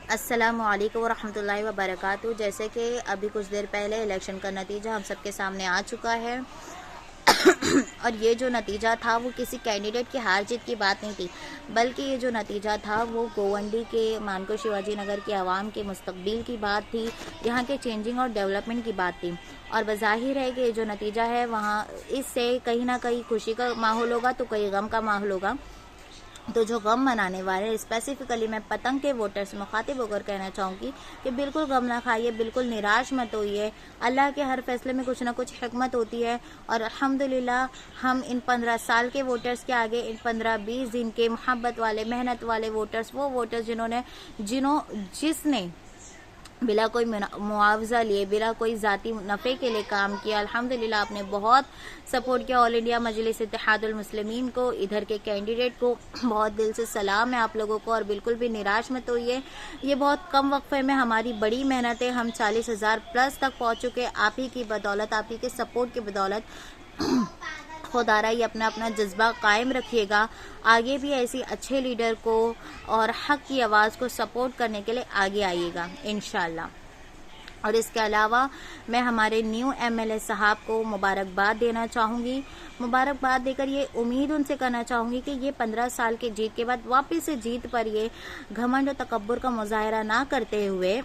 अस्सलामुअलैकुम वरहमतुल्लाहि वबरकातुहू। जैसे कि अभी कुछ देर पहले इलेक्शन का नतीजा हम सबके सामने आ चुका है और ये जो नतीजा था वो किसी कैंडिडेट की हार जीत की बात नहीं थी, बल्कि ये जो नतीजा था वो गोवंडी के मानको शिवाजी नगर के आवाम के मुस्तकबिल की बात थी, यहाँ के चेंजिंग और डेवलपमेंट की बात थी। और बज़ाहिर है कि ये जो नतीजा है वहाँ इससे कहीं ना कहीं खुशी का माहौल होगा तो कहीं गम का माहौल होगा। तो जो गम मनाने वाले स्पेसिफिकली मैं पतंग के वोटर्स मुखातिब होकर कहना चाहूँगी कि बिल्कुल गम ना खाइए, बिल्कुल निराश मत होइए। अल्लाह के हर फैसले में कुछ ना कुछ हिकमत होती है और अल्हम्दुलिल्लाह हम इन 15 साल के वोटर्स के आगे, इन 15-20 दिन के मोहब्बत वाले, मेहनत वाले वोटर्स, वो वोटर्स जिसने बिला कोई मुआवजा लिए, बिला कोई ज़ाती नफ़े के लिए काम किया। अल्हम्दुलिल्लाह आपने बहुत सपोर्ट किया। ऑल इंडिया मजलिस इत्तेहादुल मुस्लिमीन को, इधर के कैंडिडेट को बहुत दिल से सलाम है आप लोगों को और बिल्कुल भी निराश मत होइए। ये बहुत कम वक्फे में हमारी बड़ी मेहनत है, हम 40,000 प्लस तक पहुँच चुके। आप ही की बदौलत, आप ही के सपोर्ट की बदौलत। खुदारा ही अपना अपना जज्बा कायम रखिएगा, आगे भी ऐसी अच्छे लीडर को और हक की आवाज़ को सपोर्ट करने के लिए आगे आइएगा इंशाल्लाह। और इसके अलावा मैं हमारे न्यू एमएलए साहब को मुबारकबाद देना चाहूँगी। मुबारकबाद देकर ये उम्मीद उनसे करना चाहूँगी कि ये 15 साल की जीत के बाद वापस से जीत पर ये घमंड और तकब्बुर का मुजाहरा ना करते हुए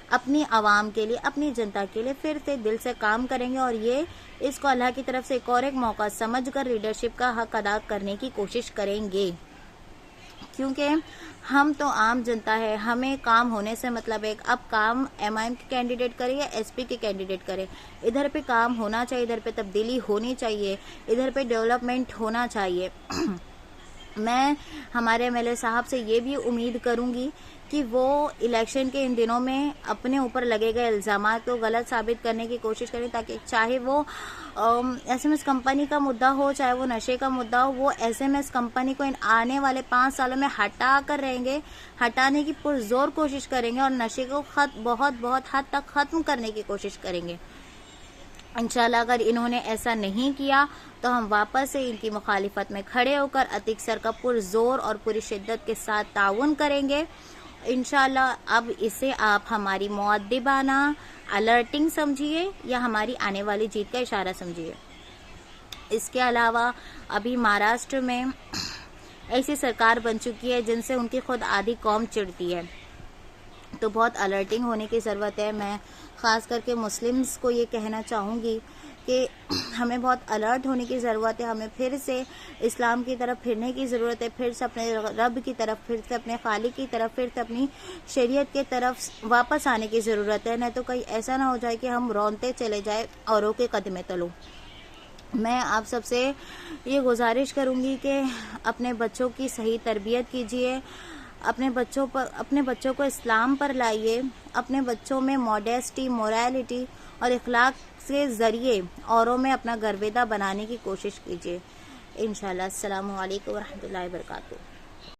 अपनी आवाम के लिए, अपनी जनता के लिए फिर से दिल से काम करेंगे और ये इसको अल्लाह की तरफ से एक मौका समझकर लीडरशिप का हक अदा करने की कोशिश करेंगे। क्योंकि हम तो आम जनता है, हमें काम होने से मतलब है। अब काम एमआईएम के कैंडिडेट करे या एसपी के कैंडिडेट करे, इधर पे काम होना चाहिए, इधर पे तब्दीली होनी चाहिए, इधर पे डेवलपमेंट होना चाहिए। मैं हमारे एमएलए साहब से ये भी उम्मीद करूंगी कि वो इलेक्शन के इन दिनों में अपने ऊपर लगे गए इल्ज़ामात को गलत साबित करने की कोशिश करें, ताकि चाहे वो एसएमएस कंपनी का मुद्दा हो, चाहे वो नशे का मुद्दा हो, वो एसएमएस कंपनी को इन आने वाले 5 सालों में हटा कर रहेंगे, हटाने की पुरजोर कोशिश करेंगे और नशे को बहुत हद तक ख़त्म करने की कोशिश करेंगे इंशाल्लाह। अगर इन्होंने ऐसा नहीं किया तो हम वापस से इनकी मुखालिफत में खड़े होकर अतीक सर का पुरजोर और पूरी शिद्दत के साथ ताउन करेंगे इंशाल्लाह। अब इसे आप हमारी मुअद्दिबाना अलर्टिंग समझिए या हमारी आने वाली जीत का इशारा समझिए। इसके अलावा अभी महाराष्ट्र में ऐसी सरकार बन चुकी है जिनसे उनकी खुद आधी कौम चिढ़ती है, तो बहुत अलर्टिंग होने की ज़रूरत है। मैं ख़ास करके मुस्लिम्स को ये कहना चाहूँगी कि हमें बहुत अलर्ट होने की ज़रूरत है, हमें फिर से इस्लाम की तरफ फिरने की ज़रूरत है, फिर से अपने रब की तरफ, फिर से अपने खालिक की तरफ, फिर से अपनी शरीयत की तरफ वापस आने की ज़रूरत है। नहीं तो कहीं ऐसा ना हो जाए कि हम रौनते चले जाए औरों के कदमे तलो। मैं आप सबसे ये गुजारिश करूँगी कि अपने बच्चों की सही तरबियत कीजिए, अपने बच्चों को इस्लाम पर लाइए, अपने बच्चों में मॉडेस्टी, मोरालिटी और इखलाक के ज़रिए औरों में अपना गर्वेदा बनाने की कोशिश कीजिए इंशाल्लाह। अस्सलामु अलैकुम वरहमतुल्लाहि वबरकातुहू।